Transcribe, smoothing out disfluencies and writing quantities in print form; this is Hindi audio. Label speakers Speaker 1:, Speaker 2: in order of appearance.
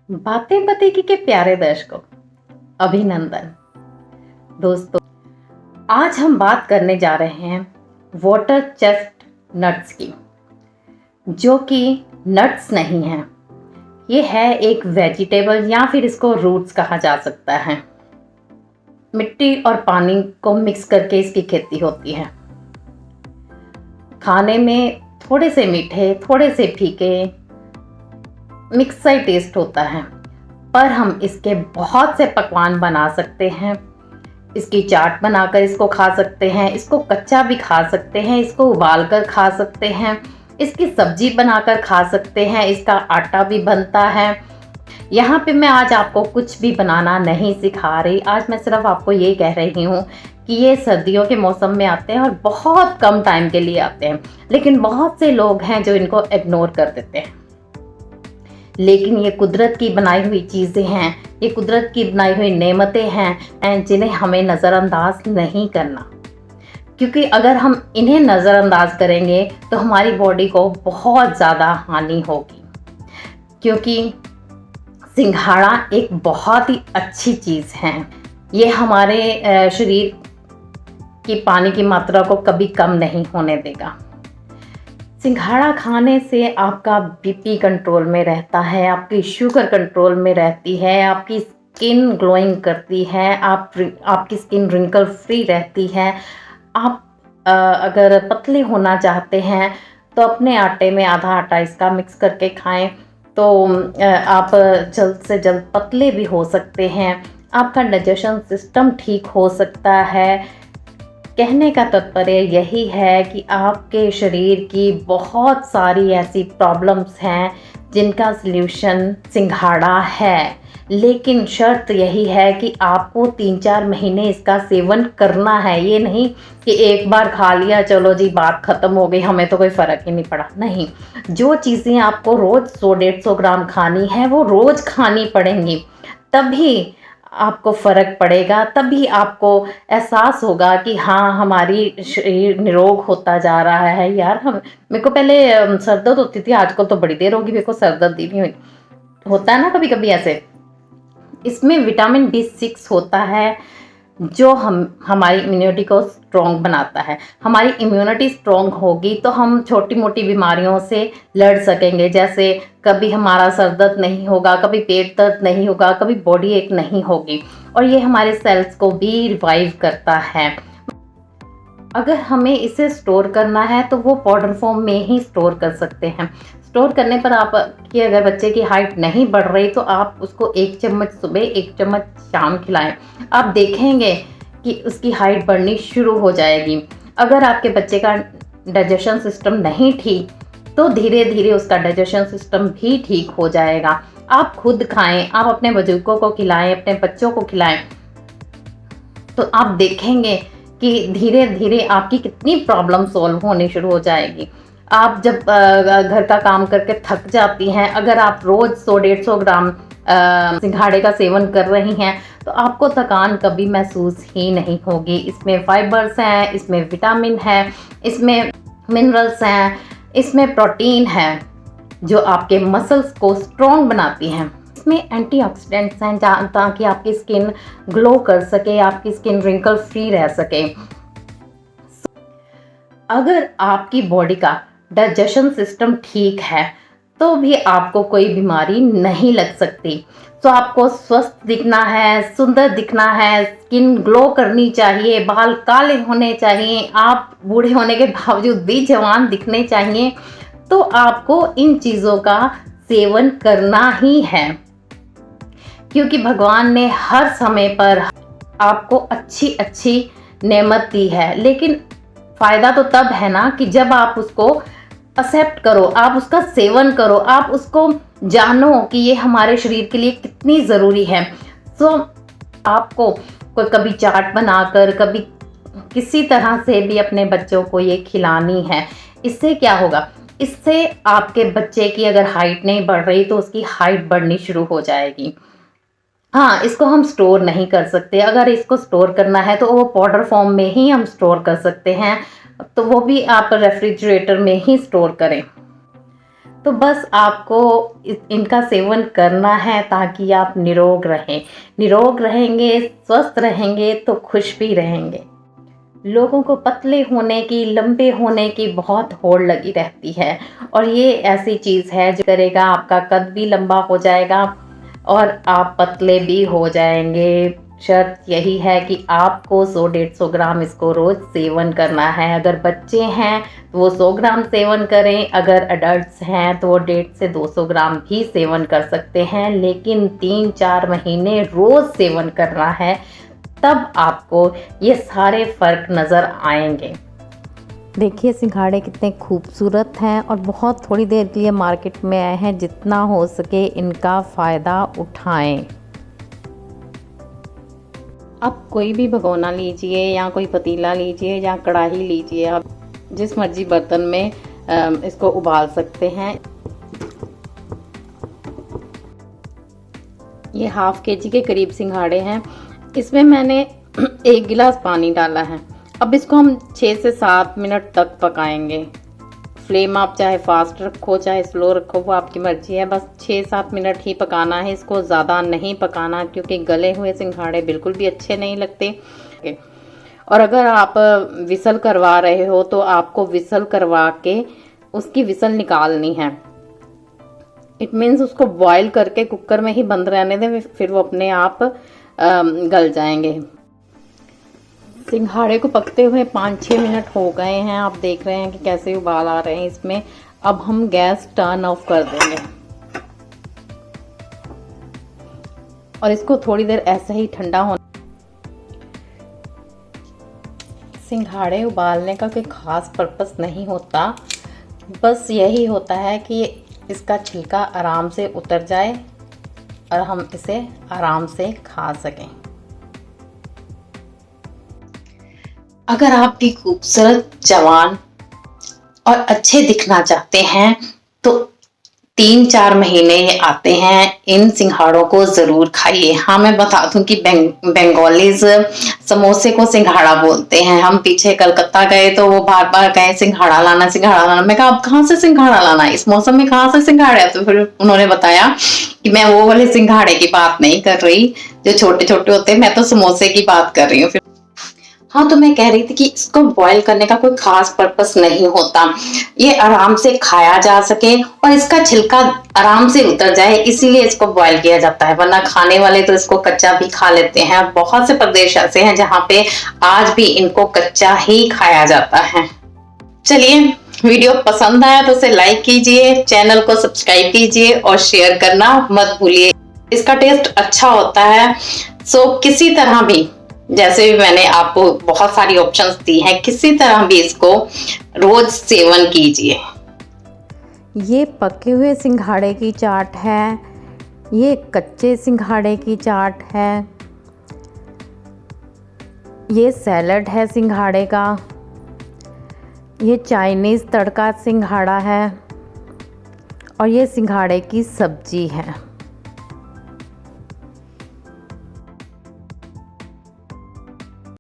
Speaker 1: बातें बताएगी के प्यारे दर्शकों, अभिनंदन। दोस्तों, आज हम बात करने जा रहे हैं वाटर चेस्ट नट्स की, जो कि नट्स नहीं है। ये है एक वेजिटेबल या फिर इसको रूट्स कहा जा सकता है। मिट्टी और पानी को मिक्स करके इसकी खेती होती है। खाने में थोड़े से मीठे, थोड़े से फीके, मिक्स सा ही टेस्ट होता है, पर हम इसके बहुत से पकवान बना सकते हैं। इसकी चाट बनाकर इसको खा सकते हैं, इसको कच्चा भी खा सकते हैं, इसको उबाल कर खा सकते हैं, इसकी सब्जी बनाकर खा सकते हैं, इसका आटा भी बनता है। यहाँ पे मैं आज आपको कुछ भी बनाना नहीं सिखा रही। आज मैं सिर्फ आपको ये कह रही हूँ कि ये सर्दियों के मौसम में आते हैं और बहुत कम टाइम के लिए आते हैं, लेकिन बहुत से लोग हैं जो इनको इग्नोर कर देते हैं। लेकिन ये कुदरत की बनाई हुई चीज़ें हैं, ये कुदरत की बनाई हुई नेमतें हैं, जिन्हें हमें नज़रअंदाज नहीं करना। क्योंकि अगर हम इन्हें नज़रअंदाज करेंगे तो हमारी बॉडी को बहुत ज़्यादा हानि होगी। क्योंकि सिंघाड़ा एक बहुत ही अच्छी चीज़ है। ये हमारे शरीर की पानी की मात्रा को कभी कम नहीं होने देगा। सिंघाड़ा खाने से आपका बीपी कंट्रोल में रहता है, आपकी शुगर कंट्रोल में रहती है, आपकी स्किन ग्लोइंग करती है, आपकी स्किन रिंकल फ्री रहती है। आप अगर पतले होना चाहते हैं तो अपने आटे में आधा आटा इसका मिक्स करके खाएं, तो आप जल्द से जल्द पतले भी हो सकते हैं। आपका डाइजेशन सिस्टम ठीक हो सकता है। कहने का तात्पर्य यही है कि आपके शरीर की बहुत सारी ऐसी प्रॉब्लम्स हैं जिनका सल्यूशन सिंघाड़ा है, लेकिन शर्त यही है कि आपको 3-4 महीने इसका सेवन करना है। ये नहीं कि एक बार खा लिया चलो जी बात ख़त्म हो गई, हमें तो कोई फ़र्क ही नहीं पड़ा। नहीं, जो चीज़ें आपको रोज़ 100-150 ग्राम खानी है वो रोज़ खानी पड़ेंगी, तभी आपको फ़र्क पड़ेगा, तभी आपको एहसास होगा कि हाँ, हमारी शरीर निरोग होता जा रहा है। यार मेरे को पहले सर दर्द होती थी, आजकल तो बड़ी देर होगी मेरे को सर दर्द ही नहीं हुई। होता है ना कभी कभी ऐसे। इसमें विटामिन B6 होता है जो हमारी इम्यूनिटी को स्ट्रॉन्ग बनाता है। हमारी इम्यूनिटी स्ट्रॉन्ग होगी तो हम छोटी मोटी बीमारियों से लड़ सकेंगे। जैसे कभी हमारा सर दर्द नहीं होगा, कभी पेट दर्द नहीं होगा, कभी बॉडी एक नहीं होगी, और ये हमारे सेल्स को भी रिवाइव करता है। अगर हमें इसे स्टोर करना है तो वो पाउडर फॉर्म में ही स्टोर कर सकते हैं। स्टोर करने पर आपकी अगर बच्चे की हाइट नहीं बढ़ रही तो आप उसको 1 चम्मच सुबह 1 चम्मच शाम खिलाएं। आप देखेंगे कि उसकी हाइट बढ़नी शुरू हो जाएगी। अगर आपके बच्चे का डाइजेशन सिस्टम नहीं ठीक तो धीरे धीरे उसका डाइजेशन सिस्टम भी ठीक हो जाएगा। आप खुद खाएं, आप अपने बुजुर्गों को खिलाएं, अपने बच्चों को खिलाएं, तो आप देखेंगे कि धीरे धीरे आपकी कितनी प्रॉब्लम सॉल्व होनी शुरू हो जाएगी। आप जब घर का काम करके थक जाती हैं, अगर आप रोज़ 100-150 ग्राम सिंघाड़े का सेवन कर रही हैं तो आपको थकान कभी महसूस ही नहीं होगी। इसमें फाइबर्स हैं, इसमें विटामिन है, इसमें मिनरल्स हैं, इसमें प्रोटीन है जो आपके मसल्स को स्ट्रॉन्ग बनाती हैं। इसमें एंटीऑक्सीडेंट्स हैं ताकि आपकी स्किन ग्लो कर सके, आपकी स्किन रिंकल फ्री रह सके। अगर आपकी बॉडी का डाइजेशन सिस्टम ठीक है तो भी आपको कोई बीमारी नहीं लग सकती। तो आपको स्वस्थ दिखना है, सुंदर दिखना है, स्किन ग्लो करनी चाहिए, बाल काले होने चाहिए, आप बूढ़े होने के बावजूद भी जवान दिखने चाहिए, तो आपको इन चीज़ों का सेवन करना ही है। क्योंकि भगवान ने हर समय पर आपको अच्छी अच्छी नेमत दी है, लेकिन फ़ायदा तो तब है ना कि जब आप उसको एक्सेप्ट करो, आप उसका सेवन करो, आप उसको जानो कि ये हमारे शरीर के लिए कितनी ज़रूरी है। तो आपको कोई कभी चाट बनाकर, कभी किसी तरह से भी अपने बच्चों को ये खिलानी है। इससे क्या होगा? इससे आपके बच्चे की अगर हाइट नहीं बढ़ रही तो उसकी हाइट बढ़नी शुरू हो जाएगी। हाँ, इसको हम स्टोर नहीं कर सकते। अगर इसको स्टोर करना है तो वो पाउडर फॉर्म में ही हम स्टोर कर सकते हैं, तो वो भी आप रेफ्रिजरेटर में ही स्टोर करें। तो बस आपको इनका सेवन करना है ताकि आप निरोग रहें। निरोग रहेंगे, स्वस्थ रहेंगे तो खुश भी रहेंगे। लोगों को पतले होने की, लंबे होने की बहुत होड़ लगी रहती है और ये ऐसी चीज़ है जो करेगा आपका कद भी लंबा हो जाएगा और आप पतले भी हो जाएंगे। शर्त यही है कि आपको 100-150 ग्राम इसको रोज़ सेवन करना है। अगर बच्चे हैं तो वो 100 ग्राम सेवन करें, अगर अडल्ट्स हैं तो वो 150 से 200 ग्राम भी सेवन कर सकते हैं, लेकिन 3-4 महीने रोज़ सेवन करना है, तब आपको ये सारे फ़र्क नज़र आएंगे। देखिए सिंघाड़े कितने खूबसूरत हैं और बहुत थोड़ी देर के लिए मार्केट में आए हैं। जितना हो सके इनका फ़ायदा उठाएं। आप कोई भी भगोना लीजिए या कोई पतीला लीजिए या कढ़ाई लीजिए, आप जिस मर्जी बर्तन में इसको उबाल सकते हैं। ये ½ kg के करीब सिंघाड़े हैं। इसमें मैंने 1 गिलास पानी डाला है। अब इसको हम 6 से 7 मिनट तक पकाएंगे। फ्लेम आप चाहे फास्ट रखो चाहे स्लो रखो, वो आपकी मर्जी है। बस 6-7 मिनट ही पकाना है, इसको ज़्यादा नहीं पकाना, क्योंकि गले हुए सिंघाड़े बिल्कुल भी अच्छे नहीं लगते। और अगर आप विसल करवा रहे हो तो आपको विसल करवा के उसकी विसल निकालनी है। इट मीन्स उसको बॉईल करके कुकर में ही बंद रहने दें, फिर वो अपने आप गल जाएंगे। सिंघाड़े को पकते हुए 5-6 मिनट हो गए हैं। आप देख रहे हैं कि कैसे उबाल आ रहे हैं इसमें। अब हम गैस टर्न ऑफ कर देंगे और इसको थोड़ी देर ऐसे ही ठंडा होने। सिंघाड़े उबालने का कोई ख़ास पर्पस नहीं होता, बस यही होता है कि इसका छिलका आराम से उतर जाए और हम इसे आराम से खा सकें। अगर आप भी खूबसूरत, जवान और अच्छे दिखना चाहते हैं तो 3-4 महीने ये आते हैं, इन सिंघाड़ों को ज़रूर खाइए। हाँ, मैं बता दूं कि बंगालीज समोसे को सिंघाड़ा बोलते हैं। हम पीछे कलकत्ता गए तो वो बार बार कहे सिंघाड़ा लाना, सिंघाड़ा लाना। मैं कहा अब कहाँ से सिंघाड़ा लाना, इस मौसम में कहाँ से सिंघाड़ा? तो फिर उन्होंने बताया कि मैं वो वाले सिंघाड़े की बात नहीं कर रही जो छोटे छोटे होते हैं, मैं तो समोसे की बात कर रही हूँ। हाँ, तो मैं कह रही थी कि इसको बॉईल करने का कोई खास पर्पस नहीं होता, ये आराम से खाया जा सके और इसका छिलका आराम से उतर जाए, इसीलिए इसको बॉईल किया जाता है। वरना खाने वाले तो इसको कच्चा भी खा लेते हैं। बहुत से प्रदेश ऐसे हैं जहाँ पे आज भी इनको कच्चा ही खाया जाता है। चलिए, वीडियो पसंद आया तो इसे लाइक कीजिए, चैनल को सब्सक्राइब कीजिए और शेयर करना मत भूलिए। इसका टेस्ट अच्छा होता है। सो किसी तरह भी, जैसे भी मैंने आपको बहुत सारी ऑप्शंस दी हैं, किसी तरह भी इसको रोज सेवन कीजिए। ये पके हुए सिंघाड़े की चाट है, ये कच्चे सिंघाड़े की चाट है, ये सैलड है सिंघाड़े का, ये चाइनीज़ तड़का सिंघाड़ा है और ये सिंघाड़े की सब्जी है।